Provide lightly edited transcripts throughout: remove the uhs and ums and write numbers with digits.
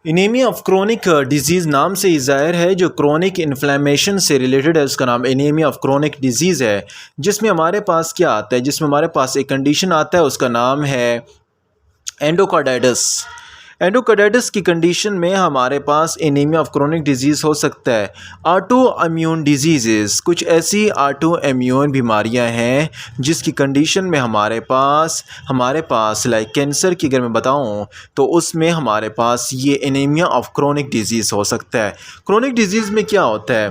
Anaemia of chronic disease नाम से ही ज़ाहिर है, जो क्रोनिक इन्फ्लेमेशन से रिलेटेड है उसका नाम एनीमिया ऑफ क्रोनिक डिजीज़ है। जिसमें हमारे पास क्या आता है, जिसमें हमारे पास एक कंडीशन आता है, उसका नाम है एंडोकार्डाइटिस। एंडोकार्डाइटिस की कंडीशन में हमारे पास एनीमिया ऑफ क्रोनिक डिजीज़ हो सकता है। ऑटो इम्यून डिजीज़, कुछ ऐसी ऑटो इम्यून बीमारियां हैं जिसकी कंडीशन में हमारे पास लाइक कैंसर की अगर मैं बताऊं तो उसमें हमारे पास ये एनीमिया ऑफ क्रोनिक डिजीज़ हो सकता है। क्रोनिक डिजीज़ में क्या होता है,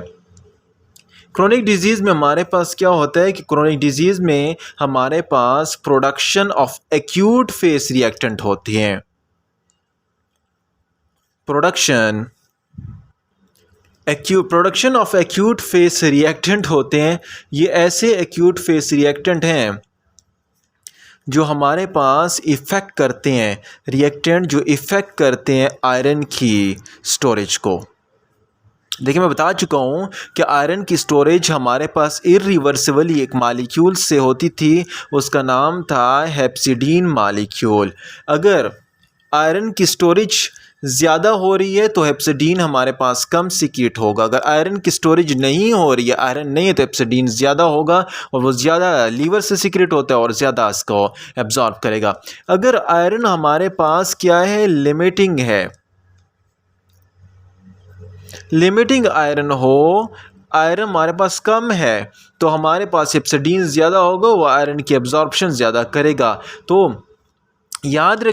क्रोनिक डिजीज़ में हमारे पास क्या होता है कि क्रोनिक डिजीज़ में हमारे पास production of acute phase reactant होती हैं। Production of acute phase reactant होते हैं। ये ऐसे एक्यूट फेस रिएक्टेंट हैं जो हमारे पास इफ़ेक्ट करते हैं, रिएक्टेंट जो इफ़ेक्ट करते हैं आयरन की स्टोरेज को। देखिए मैं बता चुका हूँ कि आयरन की स्टोरेज हमारे पास इरिवर्सिबली एक मालिक्यूल से होती थी, उसका नाम था हेप्सिडीन मालिक्यूल। अगर आयरन की स्टोरेज ज़्यादा हो रही है तो हेप्सिडीन हमारे पास कम सीक्रेट होगा। अगर आयरन की स्टोरेज नहीं हो रही है, आयरन नहीं है, तो हेप्सिडीन ज़्यादा होगा और वो ज़्यादा लीवर से सीक्रेट होता है और ज़्यादा इसको एब्जॉर्ब करेगा। अगर आयरन हमारे पास क्या है, लिमिटिंग आयरन हो, आयरन हमारे पास कम है तो हमारे पास हेप्सिडीन ज़्यादा होगा, वो आयरन की एब्जॉर्प्शन ज़्यादा करेगा। तो याद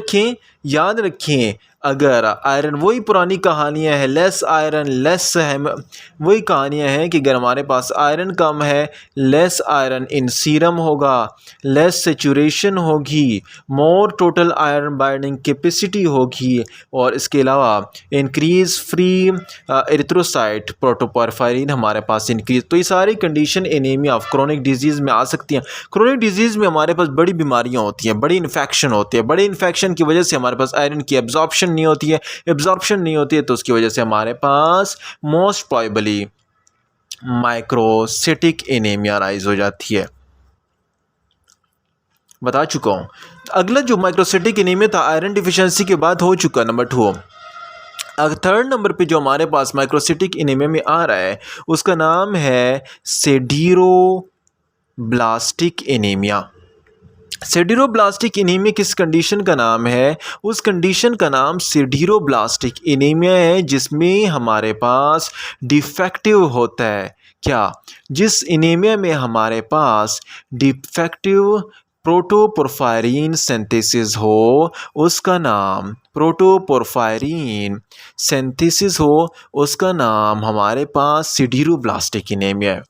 रखें अगर आयरन, वही पुरानी कहानियाँ हैं, लेस आयरन लेस है, वही कहानियाँ हैं कि अगर हमारे पास आयरन कम है, लेस आयरन इन सीरम होगा, लेस सेचुरेशन होगी, मोर टोटल आयरन बाइंडिंग कैपेसिटी होगी और इसके अलावा इंक्रीज फ्री एरिथ्रोसाइट प्रोटोपोरफायरिन हमारे पास इंक्रीज। तो ये सारी condition anaemia of chronic disease में आ सकती हैं। क्रोनिक डिजीज़ में हमारे पास बड़ी बीमारियाँ होती हैं, बड़ी इन्फेक्शन होती है, बड़े इन्फेक्शन की वजह से हमारे पास आयरन की एब्जॉर्प्शन नहीं होती है, तो उसकी वजह से हमारे पास most probably microcytic anaemia rise हो जाती है। बता चुका हूं। अगला जो माइक्रोसिटिक एनीमिया था आयरन डिफिशिएंसी के बाद हो चुका, नंबर 2। अब थर्ड नंबर पे जो हमारे पास माइक्रोसिटिक एनीमिया में आ रहा है उसका नाम है सिडेरोब्लास्टिक एनीमिया। सिडेरोब्लास्टिक एनीमिया किस कंडीशन का नाम है? उस कंडीशन का नाम सिडेरोब्लास्टिक एनीमिया है जिसमें हमारे पास डिफेक्टिव होता है। क्या? जिस एनीमिया में हमारे पास डिफेक्टिव प्रोटोपोरफायरिन सिंथेसिस हो, उसका नाम प्रोटोपोरफायरिन सिंथेसिस हो, उसका नाम हमारे पास सिडेरोब्लास्टिक एनीमिया है।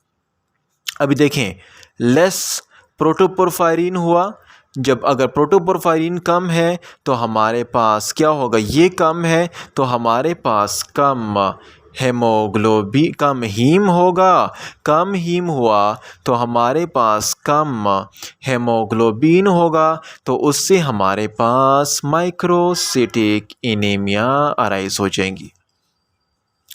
अभी देखें, लेस प्रोटोपोरफायरिन हुआ, जब अगर प्रोटोपोरफायरिन कम है तो हमारे पास क्या होगा, ये कम है तो हमारे पास कम हेमोग्लोबिन, कम हीम होगा, कम हीम हुआ तो हमारे पास कम हेमोग्लोबिन होगा, तो उससे हमारे पास माइक्रोसिटिक एनीमिया अराइज हो जाएंगी।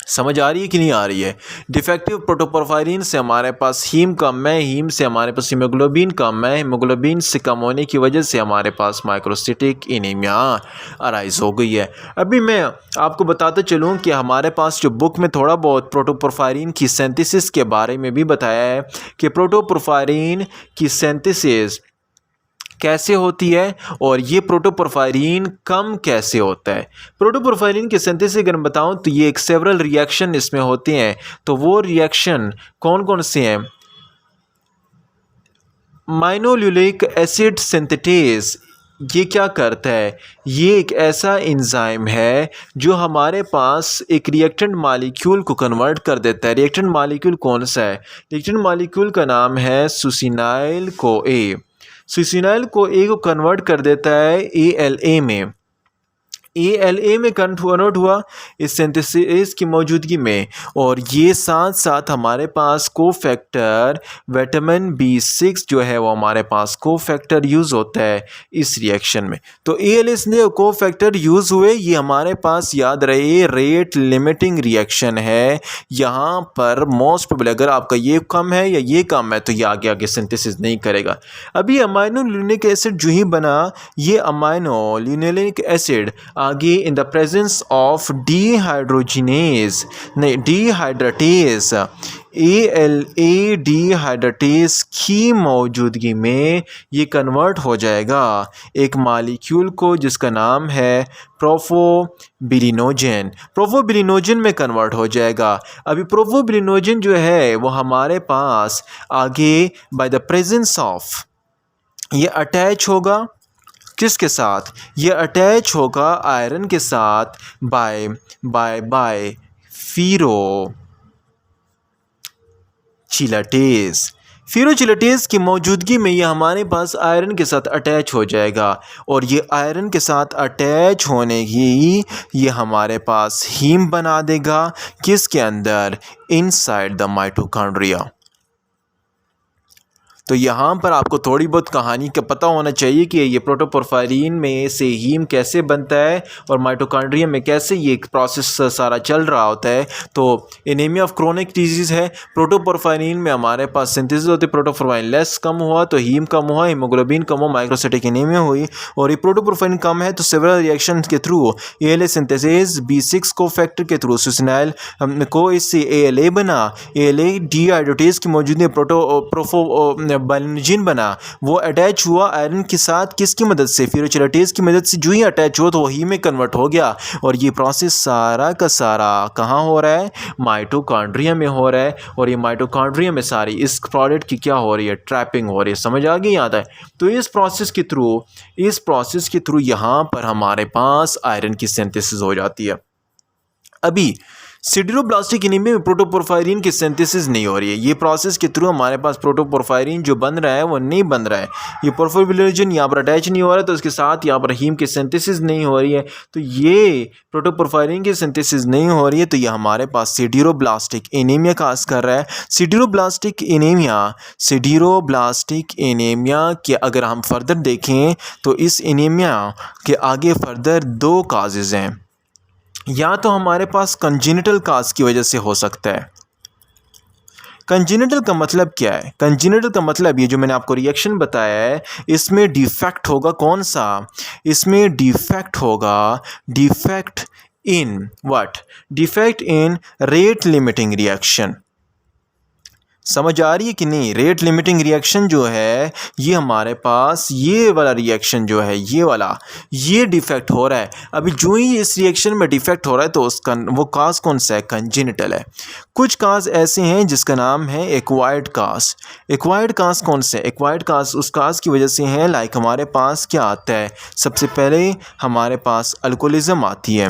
समझ आ रही है कि नहीं आ रही है? डिफेक्टिव प्रोटोपोरफायरिन से हमारे पास हीम कम है, हीम से हमारे पास हीमोग्लोबिन कम है, हीमोग्लोबिन से कम होने की वजह से हमारे पास माइक्रोसिटिक एनीमिया अराइज हो गई है। अभी मैं आपको बताता चलूँ कि हमारे पास जो बुक में थोड़ा बहुत प्रोटोपोरफायरिन की सिंथेसिस के बारे में भी बताया है कि प्रोटोपोरफायरिन की सिंथेसिस कैसे होती है और ये प्रोटोपोरफायरिन कम कैसे होता है। प्रोटोपोरफायरिन के सिंथेसिस अगर मैं बताऊं तो ये एक सेवरल रिएक्शन इसमें होते हैं। तो वो रिएक्शन कौन कौन से हैं? माइनोल्यूलिक एसिड सिंथेटेज, ये क्या करता है? ये एक ऐसा एंजाइम है जो हमारे पास एक रिएक्टेंट मालिक्यूल को कन्वर्ट कर देता है। रिएक्टेंट मालिक्यूल कौन सा है? रिएक्टेंट मालिक्यूल का नाम है सुसिनाइल को ए। सुसिनाइल को ए को कन्वर्ट कर देता है ALA में। ALA में कन्वर्ट हुआ इस सिंथेसिस की मौजूदगी में, और ये साथ साथ हमारे पास कोफैक्टर विटामिन B6 जो है वो हमारे पास कोफैक्टर यूज़ होता है इस रिएक्शन में। तो ALA से कोफैक्टर यूज़ हुए, ये हमारे पास याद रहे रेट लिमिटिंग रिएक्शन है। यहाँ पर मोस्ट प्रोबेबली अगर आपका ये कम है या ये कम है तो ये आगे आगे सिंथेसिस नहीं करेगा। अभी अमाइनो ल्यूनिक एसिड जो ही बना, ये अमाइनो ल्यूनिक एसिड आगे in the presence of dehydrogenase नहीं डीहाइड्रेटेज ALA डीहाइड्रेटेज की मौजूदगी में ये कन्वर्ट हो जाएगा एक मॉलिक्यूल को जिसका नाम है प्रोफोबिलिनोजन में कन्वर्ट हो जाएगा। अभी प्रोफोबिलिनोजन जो है वो हमारे पास आगे बाय द प्रेजेंस ऑफ ये अटैच होगा किसके साथ, ये अटैच होगा आयरन के साथ बाय फिरोचिलेटेज की मौजूदगी में ये हमारे पास आयरन के साथ अटैच हो जाएगा और ये आयरन के साथ अटैच होने की ये हमारे पास हीम बना देगा किसके अंदर, इनसाइड द माइटोकॉन्ड्रिया। तो यहाँ पर आपको थोड़ी बहुत कहानी का पता होना चाहिए कि ये प्रोटोपोरफायरिन में से हीम कैसे बनता है और माइटोकॉन्ड्रिया में कैसे ये प्रोसेस सारा चल रहा होता है। तो एनीमिया ऑफ क्रोनिक डिजीज़ है, प्रोटोपोरफायरिन में हमारे पास सिंथेसिस होती है, प्रोटोपोरफायरिन लेस कम हुआ तो हीम कम हुआ, हीमोग्लोबिन कम हुआ, माइक्रोसाइटिक एनीमिया हुई। और ये प्रोटोपोरफायरिन कम है तो सेवरल रिएक्शन के थ्रू ALA सिंथेसिस B6 को फैक्टर के थ्रू सुसिनाइल को इससे ALA बना, ALA डीहाइड्रेटेज की मौजूदगी बाइलिनोजिन बना, वो अटैच हुआ आयरन के साथ किसकी मदद से, फिरोचिलेटेज की मदद से। जो ही अटैच हुआ तो वही में कन्वर्ट हो गया और ये प्रोसेस सारा का सारा कहाँ हो रहा है, माइटोकॉन्ड्रिया में हो रहा है। और ये माइटोकॉन्ड्रिया में सारी इस प्रोडक्ट की क्या हो रही है, ट्रैपिंग हो रही है। समझ आ गई आता है। तो इस प्रोसेस के थ्रू यहाँ पर हमारे पास आयरन की सिंथेसिस हो जाती है। अभी सिडेरोब्लास्टिक एनीमिया में प्रोटोपोरफायरिन की सिंथेसिस नहीं हो रही है। ये प्रोसेस के थ्रू हमारे पास प्रोटोपोरफायरिन जो बन रहा है वो नहीं बन रहा है। ये प्रोफोबिलिनोजन यहाँ पर अटैच नहीं हो रहा है तो उसके साथ यहाँ पर हीम की सिंथेसिस नहीं हो रही है। तो ये प्रोटोपोरफायरिन की सिंथेसिस नहीं हो रही है तो ये हमारे पास सिडेरोब्लास्टिक एनीमिया काज कर रहा है। सिडेरोब्लास्टिक एनीमिया के अगर हम फर्दर देखें तो इस एनीमिया के आगे फर्दर 2 काजेज़ हैं। या तो हमारे पास कंजेनिटल काज की वजह से हो सकता है। कंजेनिटल का मतलब क्या है, कंजेनिटल का मतलब ये जो मैंने आपको रिएक्शन बताया है इसमें डिफेक्ट होगा। कौन सा, इसमें डिफेक्ट होगा, defect in rate limiting reaction. समझ आ रही है कि नहीं। रेट लिमिटिंग रिएक्शन जो है ये हमारे पास ये वाला रिएक्शन जो है ये डिफेक्ट हो रहा है। अभी जो ही इस रिएक्शन में डिफेक्ट हो रहा है तो उसका वो काज कौन सा है, कंजेनिटल है। कुछ काज ऐसे हैं जिसका नाम है एक्वायर्ड काज। एक्वायर्ड काज कौन से, एक्वायर्ड काज उस काज की वजह से है लाइक हमारे पास क्या आता है, सबसे पहले हमारे पास अल्कोहलिज्म आती है।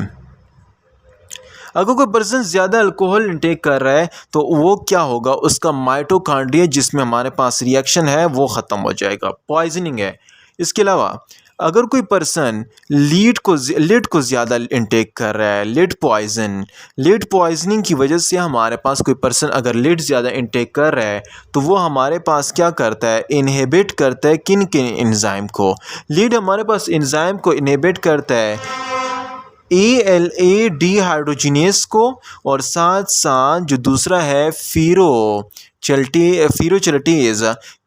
अगर कोई पर्सन ज़्यादा अल्कोहल इंटेक कर रहा है तो वो क्या होगा, उसका माइटोकॉन्ड्रिया जिसमें हमारे पास रिएक्शन है वो ख़त्म हो जाएगा, पॉइजनिंग है। इसके अलावा अगर कोई पर्सन लीड को ज़्यादा इंटेक कर रहा है, लीड पॉइजनिंग की वजह से हमारे पास कोई पर्सन अगर लीड ज़्यादा इंटेक कर रहा है तो वो हमारे पास क्या करता है, इनहिबिट करता है किन एंजाइम को। लीड हमारे पास एंजाइम को इनहिबिट करता है ALA डीहाइड्रोजिनेज को और साथ साथ जो दूसरा है फिरोचिलेटेज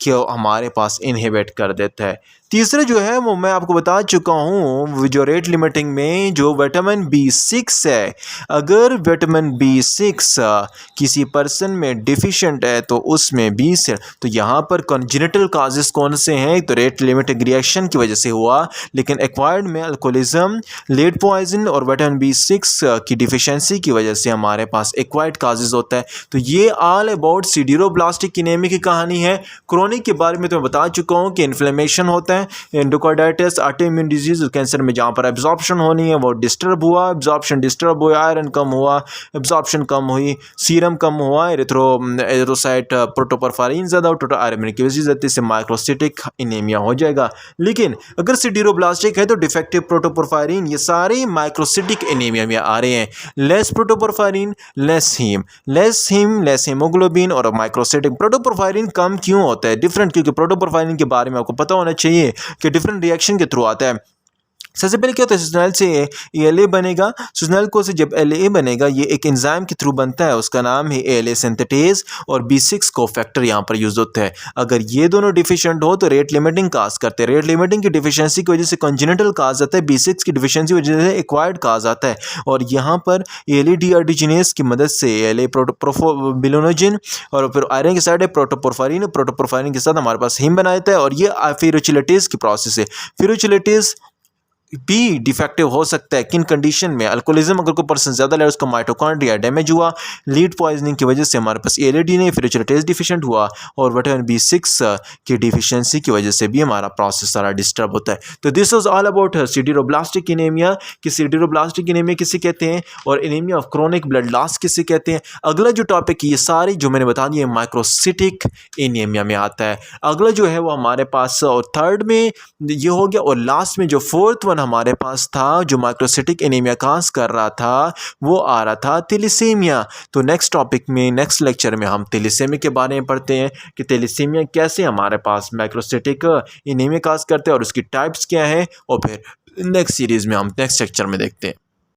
को हमारे पास इनहिबिट कर देता है। तीसरा जो है वो मैं आपको बता चुका हूँ जो रेट लिमिटिंग में जो विटामिन B6 है। अगर विटामिन B6 किसी पर्सन में डिफिशिएंट है तो उसमें तो यहाँ पर कंजेनिटल काजेस कौन से हैं, तो रेट लिमिटिंग रिएक्शन की वजह से हुआ। लेकिन एक्वायर्ड में अल्कोहलिज्म, लीड पॉइजन और विटामिन B6 की डिफिशियंसी की वजह से हमारे पास एक्वायर्ड काजेस होता है। तो ये ऑल अबाउट सिडेरोब्लास्टिक एनीमिया की कहानी है। क्रोनिक के बारे में तो मैं बता चुका हूँ कि इन्फ्लेमेशन होता है, एंडोकार्डाइटिस, ऑटोइम्यून डिजीज, कैंसर में जहाँ पर एब्जॉर्प्शन होनी है वो डिस्टर्ब हुआ, एब्जॉर्प्शन डिस्टर्ब हुआ, आयरन कम हुआ, एब्जॉर्प्शन कम हुई, सीरम कम हुआ, एरिथ्रोसाइट प्रोटोपोरफायरिन ज़्यादा और आयरन की वजह से माइक्रोसाइटिक एनीमिया हो जाएगा। लेकिन अगर सिडेरोब्लास्टिक है तो डिफेक्टिव प्रोटोपोरफायरिन, ये सारे माइक्रोसाइटिक एनीमिया में आ रहे हैं। लेस प्रोटोपोरफायरिन, लेस हीमोग्लोबिन और माइक्रोसाइटिक। प्रोटोपोरफायरिन कम क्यों होता है, डिफरेंट, क्योंकि प्रोटोपोरफायरिन के बारे में आपको पता होना चाहिए कि डिफरेंट रिएक्शन के थ्रू आता है। सबसे पहले क्या होता है, सुजनाइल से ALA बनेगा। सुजनाइल को से जब LA बनेगा, ये एक एंजाइम के थ्रू बनता है, उसका नाम है ALA सिंथेटेज, और B6 कोफैक्टर यहाँ पर यूज होता है। अगर ये दोनों डिफिशिएंट हो तो रेट लिमिटिंग काज करते हैं। रेट लिमिटिंग की डिफिशियंसी की वजह से कंजेनिटल काज आता है, B6 की डिफिशियंसी की वजह से एक्वायर्ड काज आता है। और यहाँ पर ALA डीहाइड्रोजिनेज की मदद से ALA प्रोटोबिलोनोजिन और फिर आयरन के साइड है प्रोटोपोरफायरिन, प्रोटोपोरफायरिन के साथ हमारे पास हीम बना देता है, और ये फेरुचिलेटेज की प्रोसेस है। फेरुचिलेटेज भी डिफेक्टिव हो सकता है किन कंडीशन में, अल्कोहलिज्म अगर कोई पर्सन ज़्यादा ले, उसका माइटोकॉन्ड्रिया डैमेज हुआ, लीड पॉइजनिंग की वजह से हमारे पास ALD नहीं फेरुचिलेटेज डिफिशिएंट हुआ, और विटामिन B6 की डिफिशियंसी की वजह से भी हमारा प्रोसेस सारा डिस्टर्ब होता है। तो this was all about sideroblastic anaemia कि सिडेरोब्लास्टिक एनीमिया किसे कहते हैं और anaemia of chronic blood loss किसे कहते हैं। अगला जो टॉपिक ये सारी जो मैंने बता दिए माइक्रोसिटिक एनीमिया में आता है। अगला जो है वो हमारे पास और थर्ड में ये हो गया, और लास्ट में जो फोर्थ वन हमारे पास था जो माइक्रोसिटिक एनीमिया काज कर रहा था, वो आ रहा था थैलेसीमिया। तो नेक्स्ट टॉपिक में नेक्स्ट लेक्चर में हम थैलेसीमिया के बारे में पढ़ते हैं कि थैलेसीमिया कैसे हमारे पास माइक्रोसिटिक एनीमिया काज करते हैं और उसकी टाइप्स क्या है, और फिर नेक्स्ट सीरीज में हम नेक्स्ट लेक्चर में देखते हैं।